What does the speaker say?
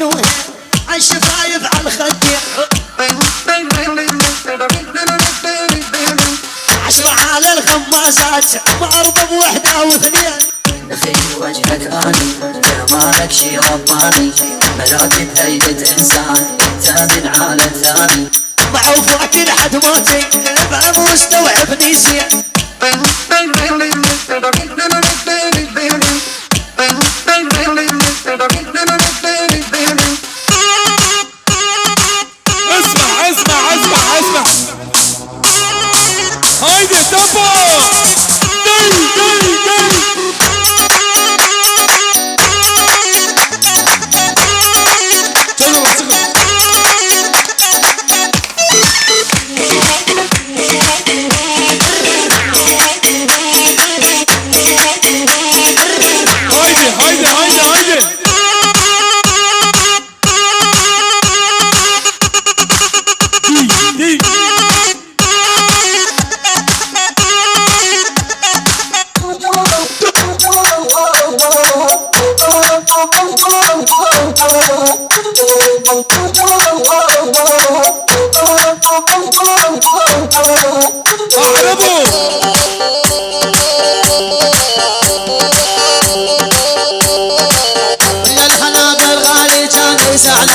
النوير عالشفايف عالخدين عشرة على الخماسات معرضة بوحدة واثنين دخيل وجهك غالي جمالك شي رباني ملاك هيبة إنسان ثامن على الثاني معوفك لحد موتي بقى مستوعبني زين اسمع اسمع اسمع اسمع هايدي تبا دي دي دي الحناقر غالي كان يسعد